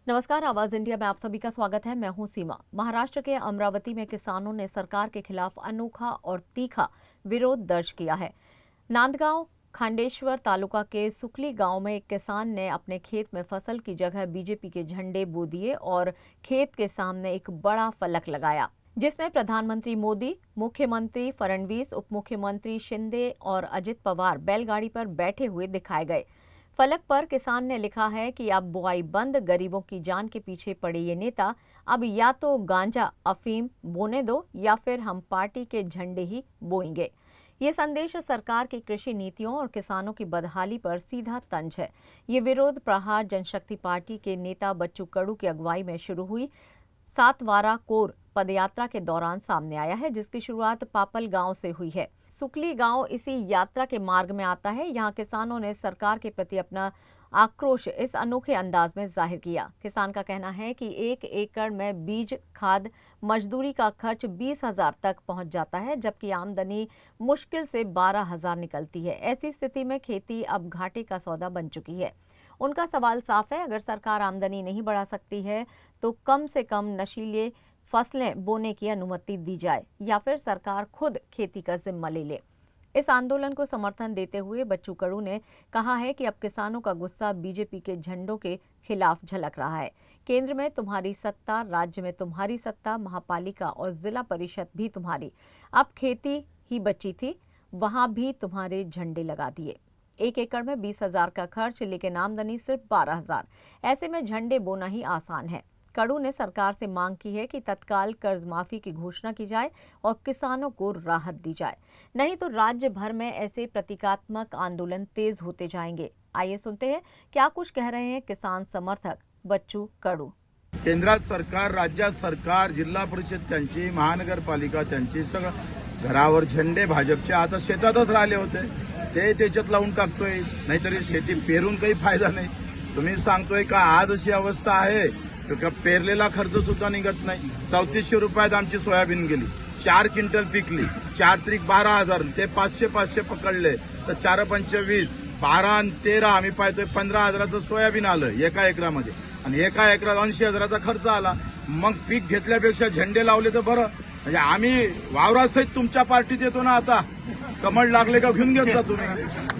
नमस्कार, आवाज इंडिया में आप सभी का स्वागत है। मैं हूं सीमा। महाराष्ट्र के अमरावती में किसानों ने सरकार के खिलाफ अनोखा और तीखा विरोध दर्ज किया है। नांदगांव खांडेश्वर तालुका के सुकली गांव में एक किसान ने अपने खेत में फसल की जगह बीजेपी के झंडे बो दिए और खेत के सामने एक बड़ा फलक लगाया, जिसमें प्रधानमंत्री मोदी, मुख्यमंत्री फडणवीस, उप मुख्यमंत्री शिंदे और अजित पवार बैलगाड़ी पर बैठे हुए दिखाए गए। फलक पर किसान ने लिखा है कि अब बुआई बंद, गरीबों की जान के पीछे पड़े ये नेता अब या तो गांजा अफीम बोने दो या फिर हम पार्टी के झंडे ही बोएंगे। ये संदेश सरकार की कृषि नीतियों और किसानों की बदहाली पर सीधा तंज है। ये विरोध प्रहार जनशक्ति पार्टी के नेता बच्चू कडू की अगुवाई में शुरू हुई 7 वारा कोर पदयात्रा के दौरान सामने आया है, जिसकी शुरुआत पापल गांव से हुई है। सुकली गांव इसी यात्रा के मार्ग में आता है। यहां किसानों ने सरकार के प्रति अपना आक्रोश इस अनोखे अंदाज में जाहिर किया। किसान का कहना है कि 1 एकड़ में बीज, खाद, मजदूरी का खर्च 20,000 तक पहुंच जाता है, जबकि आमदनी मुश्किल से 12,000 निकलती है। ऐसी स्थिति में खेती अब घाटे का सौदा बन चुकी है। उनका सवाल साफ है, अगर सरकार आमदनी नहीं बढ़ा सकती है तो कम से कम नशीले फसलें बोने की अनुमति दी जाए या फिर सरकार खुद खेती का जिम्मा ले ले। इस आंदोलन को समर्थन देते हुए बच्चू कडू ने कहा है कि अब किसानों का गुस्सा बीजेपी के झंडों के खिलाफ झलक रहा है। केंद्र में तुम्हारी सत्ता, राज्य में तुम्हारी सत्ता, महापालिका और जिला परिषद भी तुम्हारी। अब खेती ही बची थी, वहां भी तुम्हारे झंडे लगा दिए। 1 एकड़ में 20,000 का खर्च, लेकिन आमदनी सिर्फ 12,000। ऐसे में झंडे बोना ही आसान है। कडू ने सरकार से मांग की है कि तत्काल कर्ज माफी की घोषणा की जाए और किसानों को राहत दी जाए, नहीं तो राज्य भर में ऐसे प्रतीकात्मक आंदोलन तेज होते जाएंगे। आइए सुनते हैं क्या कुछ कह रहे हैं किसान समर्थक बच्चू कडू। केंद्रात सरकार, राज्यात सरकार, जिल्हा परिषद त्यांची, महानगरपालिका त्यांची, सगळं घरावर झेंडे भाजपचे आता शेतातच राहिले होते, ते त्याच्यात लावून टाकतोय। नाहीतरी शेती पेरून काही फायदा नाही। तुम्ही सांगतोय का आज अशी अवस्था आहे तर पेरलेला खर्च सुद्धा निघत नाही। 3400 रुपयात आमची सोयाबीन गेली, 4 क्विंटल पिकली, 4 त्रिक 12,000, ते 500 पकडले तर 4 पंचे 20, 12 आणि 13 आम्ही पाहतोय 15,000चं सोयाबीन आलं एका एकरामध्ये आणि एका एकरात 80,000चा खर्च आला। मग पीक घेतल्यापेक्षा झेंडे लावले तर बरं। म्हणजे आम्ही वावरासहित तुमच्या पार्टीत येतो ना, आता कमळ लागले का घेऊन घेत जा तुम्ही।